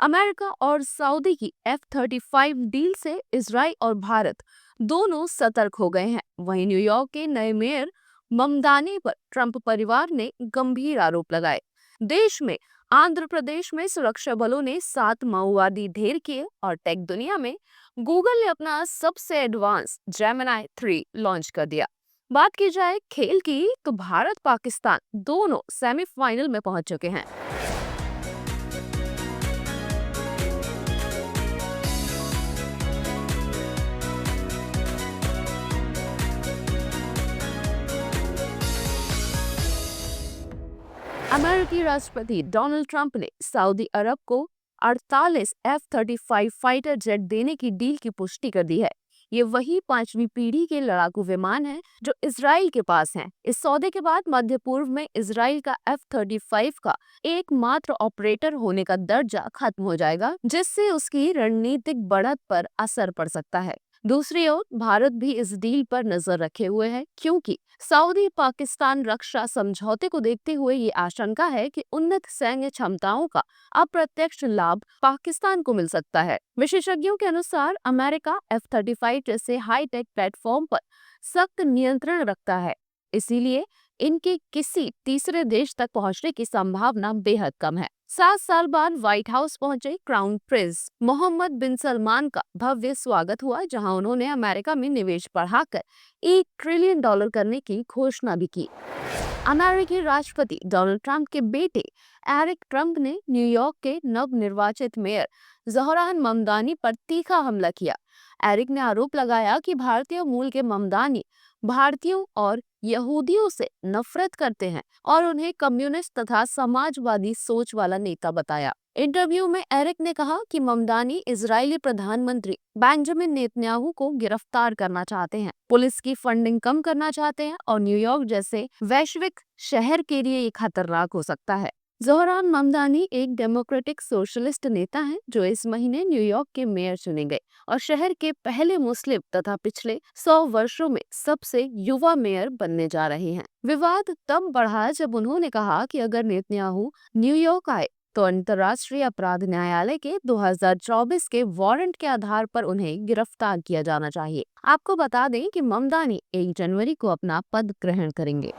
America और Saudi की F-35 deal से इजराइल और भारत दोनों सतर्क हो गए हैं। वहीं न्यूयॉर्क के नए मेयर ममदानी पर ट्रंप परिवार ने गंभीर आरोप लगाए। देश में आंध्र प्रदेश में सुरक्षा बलों ने 7 माओवादी ढेर किए और टेक दुनिया में गूगल ने अपना सबसे एडवांस जेमिनी 3 लॉन्च कर दिया। बात की जाए खेल की तो भारत पाकिस्तान दोनों सेमीफाइनल में पहुंच चुके हैं। अमेरिकी राष्ट्रपति डोनाल्ड ट्रंप ने सऊदी अरब को 48 F-35 फाइटर जेट देने की डील की पुष्टि कर दी है। ये वही 5वीं पीढ़ी के लड़ाकू विमान हैं जो इजराइल के पास हैं। इस सौदे के बाद मध्य पूर्व में इजराइल का F-35 का एकमात्र ऑपरेटर होने का दर्जा खत्म हो जाएगा, जिससे उसकी रणनीतिक बढ़त पर असर पड़ सकता है। दूसरी ओर भारत भी इस डील पर नजर रखे हुए है, क्योंकि सऊदी पाकिस्तान रक्षा समझौते को देखते हुए ये आशंका है कि उन्नत सैन्य क्षमताओं का अप्रत्यक्ष लाभ पाकिस्तान को मिल सकता है। विशेषज्ञों के अनुसार अमेरिका F-35 जैसे हाईटेक प्लेटफॉर्म पर सख्त नियंत्रण रखता है, इसीलिए इनके किसी तीसरे देश तक पहुंचने की संभावना बेहद कम है। 7 साल बाद व्हाइट हाउस पहुंचे क्राउन प्रिंस मोहम्मद बिन सलमान का भव्य स्वागत हुआ, जहां उन्होंने अमेरिका में निवेश बढ़ाकर $1 ट्रिलियन करने की घोषणा भी की। अमेरिकी राष्ट्रपति डोनाल्ड ट्रंप के बेटे एरिक ट्रंप ने न्यूयॉर्क के नवनिर्वाचित मेयर ज़ोहरान ममदानी पर तीखा हमला किया। एरिक ने आरोप लगाया कि भारतीय मूल के ममदानी भारतीयों और यहूदियों से नफरत करते हैं और उन्हें कम्युनिस्ट तथा समाजवादी सोच वाला नेता बताया। इंटरव्यू में एरिक ने कहा कि ममदानी इजरायली प्रधानमंत्री बेंजामिन नेतन्याहू को गिरफ्तार करना चाहते हैं, पुलिस की फंडिंग कम करना चाहते हैं और न्यूयॉर्क जैसे वैश्विक शहर के लिए ये खतरनाक हो सकता है। ज़ोहरान ममदानी एक डेमोक्रेटिक सोशलिस्ट नेता हैं जो इस महीने न्यूयॉर्क के मेयर चुने गए और शहर के पहले मुस्लिम तथा पिछले 100 वर्षों में सबसे युवा मेयर बनने जा रहे हैं। विवाद तब बढ़ा जब उन्होंने कहा कि अगर नेतन्याहू न्यूयॉर्क आए तो अंतर्राष्ट्रीय अपराध न्यायालय के 2024 के वारंट के आधार पर उन्हें गिरफ्तार किया जाना चाहिए। आपको बता दें कि ममदानी 1 जनवरी को अपना पद ग्रहण करेंगे।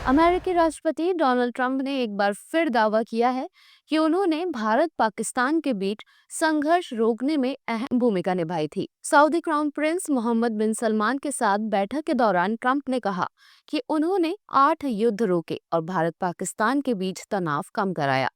अमेरिकी राष्ट्रपति डोनाल्ड ट्रंप ने एक बार फिर दावा किया है कि उन्होंने भारत पाकिस्तान के बीच संघर्ष रोकने में अहम भूमिका निभाई थी। सऊदी क्राउन प्रिंस मोहम्मद बिन सलमान के साथ बैठक के दौरान ट्रंप ने कहा कि उन्होंने 8 युद्ध रोके और भारत पाकिस्तान के बीच तनाव कम कराया।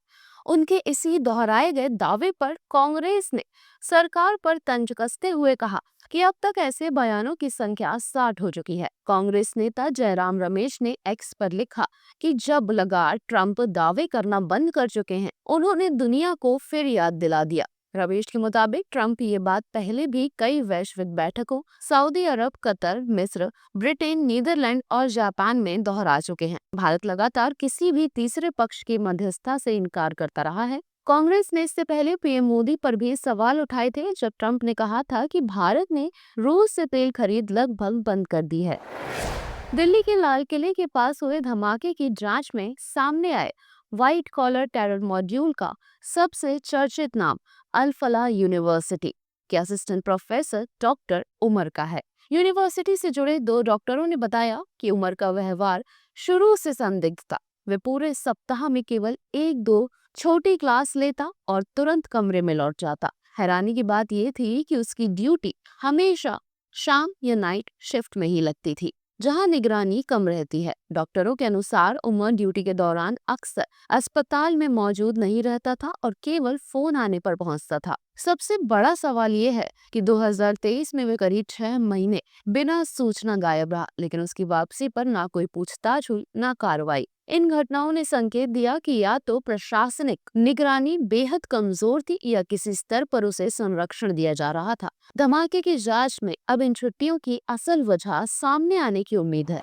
उनके इसी दोहराए गए दावे पर कांग्रेस ने सरकार पर तंज कसते हुए कहा कि अब तक ऐसे बयानों की संख्या 60 हो चुकी है। कांग्रेस नेता जयराम रमेश ने एक्स पर लिखा कि जब लगा ट्रंप दावे करना बंद कर चुके हैं, उन्होंने दुनिया को फिर याद दिला दिया। रमेश के मुताबिक ट्रंप ये बात पहले भी कई वैश्विक बैठकों सऊदी अरब, कतर, मिस्र, ब्रिटेन, नीदरलैंड और जापान में दोहरा चुके हैं। भारत लगातार किसी भी तीसरे पक्ष की मध्यस्थता से इनकार करता रहा है। कांग्रेस ने इससे पहले पीएम मोदी पर भी सवाल उठाए थे, जब ट्रंप ने कहा था कि भारत ने रूस से तेल खरीद लगभग बंद कर दी है। दिल्ली के लाल किले के पास हुए धमाके की जांच में सामने आए व्हाइट कॉलर टेरर मॉड्यूल का सबसे चर्चित नाम अल फलाह यूनिवर्सिटी के असिस्टेंट प्रोफेसर डॉक्टर उमर का है। यूनिवर्सिटी से जुड़े 2 डॉक्टरों ने बताया कि उमर का व्यवहार शुरू से संदिग्ध था। वे पूरे सप्ताह में केवल 1-2 छोटी क्लास लेता और तुरंत कमरे में लौट जाता। हैरानी की बात यह थी कि उसकी ड्यूटी हमेशा शाम या नाइट शिफ्ट में ही लगती थी, जहां निगरानी कम रहती है। डॉक्टरों के अनुसार उमर ड्यूटी के दौरान अक्सर अस्पताल में मौजूद नहीं रहता था और केवल फोन आने पर पहुंचता था। सबसे बड़ा सवाल ये है कि 2023 में वे करीब 6 महीने बिना सूचना गायब रहा, लेकिन उसकी वापसी पर ना कोई पूछताछ हुई, ना कार्रवाई। इन घटनाओं ने संकेत दिया कि या तो प्रशासनिक निगरानी बेहद कमजोर थी या किसी स्तर पर उसे संरक्षण दिया जा रहा था। धमाके की जांच में अब इन छुट्टियों की असल वजह सामने आने की उम्मीद है।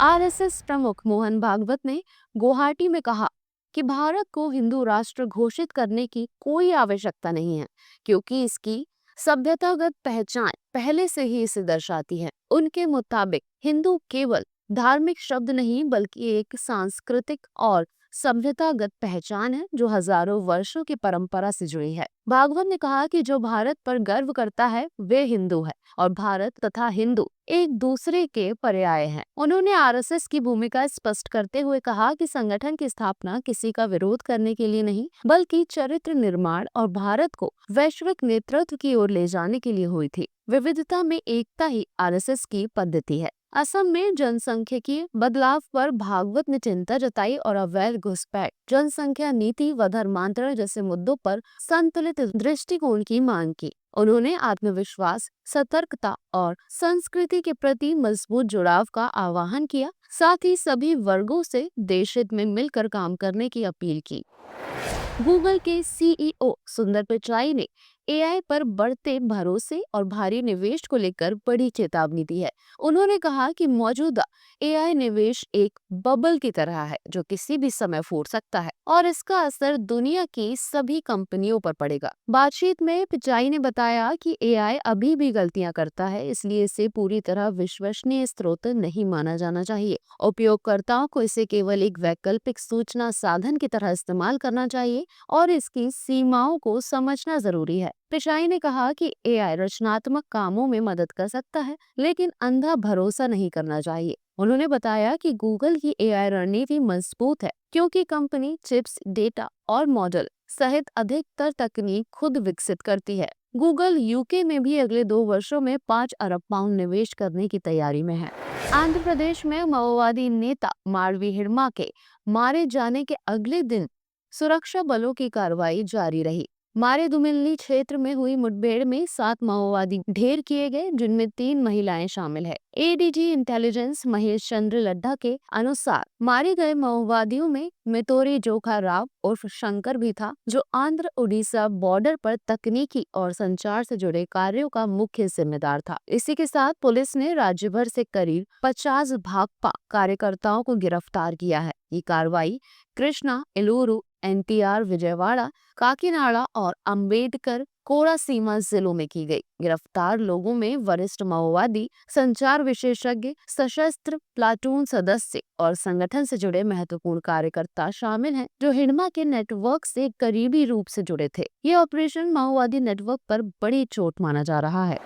आरएसएस प्रमुख मोहन भागवत ने गुवाहाटी में कहा कि भारत को हिंदू राष्ट्र घोषित करने की कोई आवश्यकता नहीं है, क्योंकि इसकी सभ्यतागत पहचान पहले से ही इसे दर्शाती है। उनके मुताबिक हिंदू केवल धार्मिक शब्द नहीं बल्कि एक सांस्कृतिक और सभ्यतागत पहचान है जो हजारों वर्षों की परंपरा से जुड़ी है। भागवत ने कहा कि जो भारत पर गर्व करता है वे हिंदू है और भारत तथा हिंदू एक दूसरे के पर्याय हैं। उन्होंने आरएसएस की भूमिका स्पष्ट करते हुए कहा कि संगठन की स्थापना किसी का विरोध करने के लिए नहीं, बल्कि चरित्र निर्माण और भारत को वैश्विक नेतृत्व की ओर ले जाने के लिए हुई थी। विविधता में एकता ही आरएसएस की पद्धति है। असम में जनसंख्यिकीय बदलाव पर भागवत ने चिंता जताई और अवैध घुसपैठ, जनसंख्या नीति व धर्मांतरण जैसे मुद्दों पर संतुलित दृष्टिकोण की मांग की। उन्होंने आत्मविश्वास, सतर्कता और संस्कृति के प्रति मजबूत जुड़ाव का आह्वान किया, साथ ही सभी वर्गों से देश हित में मिलकर काम करने की अपील की। गूगल के सीईओ सुंदर पिचाई ने एआई पर बढ़ते भरोसे और भारी निवेश को लेकर बड़ी चेतावनी दी है। उन्होंने कहा कि मौजूदा एआई निवेश एक बबल की तरह है जो किसी भी समय फूट सकता है और इसका असर दुनिया की सभी कंपनियों पर पड़ेगा। बातचीत में पिचाई ने बताया कि एआई अभी भी गलतियां करता है, इसलिए इसे पूरी तरह विश्वसनीय स्रोत नहीं माना जाना चाहिए। उपयोगकर्ताओं को इसे केवल एक वैकल्पिक सूचना साधन की तरह इस्तेमाल करना चाहिए और इसकी सीमाओं को समझना जरूरी है। पिचाई ने कहा कि एआई रचनात्मक कामों में मदद कर सकता है, लेकिन अंधा भरोसा नहीं करना चाहिए। उन्होंने बताया कि गूगल की एआई रणनीति मजबूत है क्योंकि कंपनी चिप्स, डेटा और मॉडल सहित अधिकतर तकनीक खुद विकसित करती है। गूगल यूके में भी अगले 2 वर्षों में 5 अरब पाउंड निवेश करने की तैयारी में है। आंध्र प्रदेश में माओवादी नेता मारवी हिड़मा के मारे जाने के अगले दिन सुरक्षा बलों की कार्रवाई जारी रही। मारेदुमिल्ली क्षेत्र में हुई मुठभेड़ में 7 माओवादी ढेर किए गए, जिनमें 3 महिलाएं शामिल है। एडीजी इंटेलिजेंस महेश चंद्र लड्ढा के अनुसार मारे गए माओवादियों में मितोरी जोखा राव उर्फ शंकर भी था, जो आंध्र उड़ीसा बॉर्डर पर तकनीकी और संचार से जुड़े कार्यों का मुख्य जिम्मेदार था। इसी के साथ पुलिस ने राज्य भर से करीब 50 भाकपा कार्यकर्ताओं को गिरफ्तार किया है। ये कार्रवाई कृष्णा, एलूरू, एनटीआर, विजयवाड़ा, काकीनाडा और अंबेडकर कोरासीमा जिलों में की गई। गिरफ्तार लोगों में वरिष्ठ माओवादी, संचार विशेषज्ञ, सशस्त्र प्लाटून सदस्य और संगठन से जुड़े महत्वपूर्ण कार्यकर्ता शामिल हैं, जो हिड़मा के नेटवर्क से करीबी रूप से जुड़े थे। ये ऑपरेशन माओवादी नेटवर्क पर बड़ी चोट माना जा रहा है।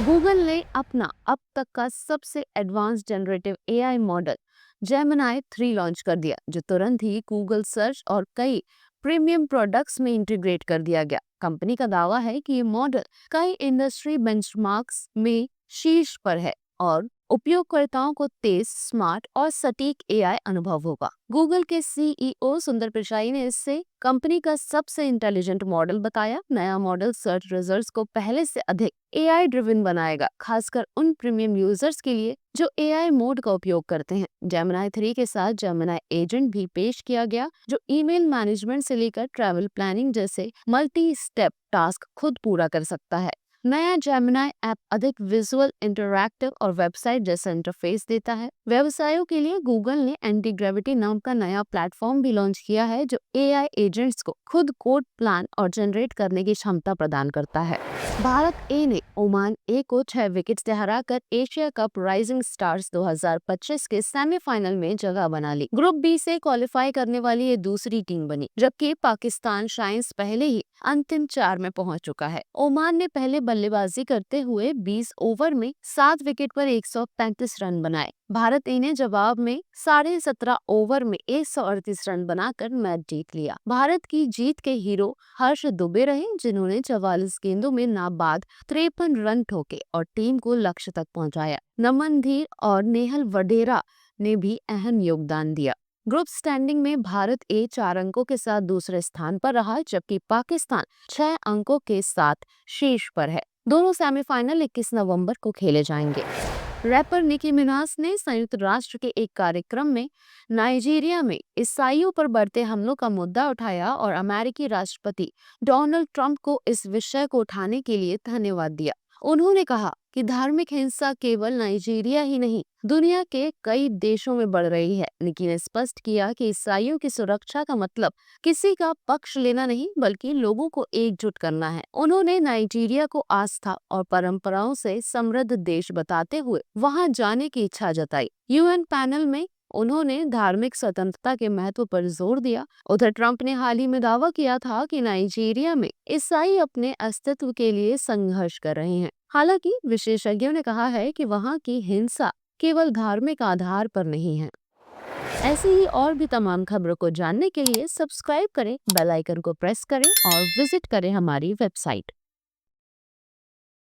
गूगल ने अपना अब तक का सबसे advance generative AI model Gemini 3 launch कर दिया, जो तुरंत ही गूगल सर्च और कई प्रीमियम प्रोडक्ट्स में इंटीग्रेट कर दिया गया। कंपनी का दावा है कि ये मॉडल कई इंडस्ट्री बेंचमार्क्स में शीर्ष पर है और उपयोगकर्ताओं को तेज, स्मार्ट और सटीक एआई अनुभव होगा। गूगल के सीईओ सुंदर पिचाई ने इससे कंपनी का सबसे इंटेलिजेंट मॉडल बताया। नया मॉडल सर्च रिजल्ट्स को पहले से अधिक एआई ड्रिवन बनाएगा, खासकर उन प्रीमियम यूजर्स के लिए जो एआई मोड का उपयोग करते हैं। जेमिनी 3 के साथ जेमिनी एजेंट भी पेश किया गया, जो ईमेल मैनेजमेंट से लेकर ट्रैवल प्लानिंग जैसे मल्टी स्टेप टास्क खुद पूरा कर सकता है। नया जेमिनी ऐप अधिक विजुअल, इंटरैक्टिव और वेबसाइट जैसा इंटरफेस देता है। व्यवसायों के लिए गूगल ने एंटी ग्रेविटी नाम का नया प्लेटफॉर्म भी लॉन्च किया है, जो एआई एजेंट्स को खुद कोड प्लान और जनरेट करने की क्षमता प्रदान करता है। भारत ए ने ओमान ए को 6 विकेट से हराकर एशिया कप राइजिंग स्टार्स 2025 के सेमीफाइनल में जगह बना ली। ग्रुप बी से क्वालिफाई करने वाली ये दूसरी टीम बनी, जबकि पाकिस्तान शाइन्स पहले ही अंतिम 4 में पहुंच चुका है। ओमान ने पहले बल्लेबाजी करते हुए 20 ओवर में 7 विकेट पर 135 रन बनाए। भारत ए ने जवाब में 17.5 ओवर में 138 रन बनाकर मैच जीत लिया। भारत की जीत के हीरो हर्ष दुबे रहे, जिन्होंने 44 गेंदों में नाबाद 53 रन ठोके और टीम को लक्ष्य तक पहुंचाया। नमन धीर और नेहल वडेरा ने भी अहम योगदान दिया। ग्रुप स्टैंडिंग में भारत ए 4 अंकों के साथ दूसरे स्थान पर रहा, जबकि पाकिस्तान 6 अंकों के साथ शीर्ष पर है। दोनों सेमीफाइनल 21 नवंबर को खेले जाएंगे। रैपर निकी मिनाज ने संयुक्त राष्ट्र के एक कार्यक्रम में नाइजीरिया में ईसाइयों पर बढ़ते हमलों का मुद्दा उठाया और अमेरिकी राष्ट्रपति डोनाल्ड ट्रंप को इस विषय को उठाने के लिए धन्यवाद दिया। उन्होंने कहा कि धार्मिक हिंसा केवल नाइजीरिया ही नहीं, दुनिया के कई देशों में बढ़ रही है। निकी ने स्पष्ट किया कि ईसाइयों की सुरक्षा का मतलब किसी का पक्ष लेना नहीं, बल्कि लोगों को एकजुट करना है। उन्होंने नाइजीरिया को आस्था और परंपराओं से समृद्ध देश बताते हुए वहां जाने की इच्छा जताई। यूएन पैनल में उन्होंने धार्मिक स्वतंत्रता के महत्व पर जोर दिया। उधर ट्रंप ने हाल ही में दावा किया था कि नाइजीरिया में ईसाई अपने अस्तित्व के लिए संघर्ष कर रहे हैं। हालांकि विशेषज्ञों ने कहा है कि वहां की हिंसा केवल धार्मिक आधार पर नहीं है। ऐसी ही और भी तमाम खबरों को जानने के लिए सब्सक्राइब करें, बेल आइकन को प्रेस करें और विजिट करें हमारी वेबसाइट।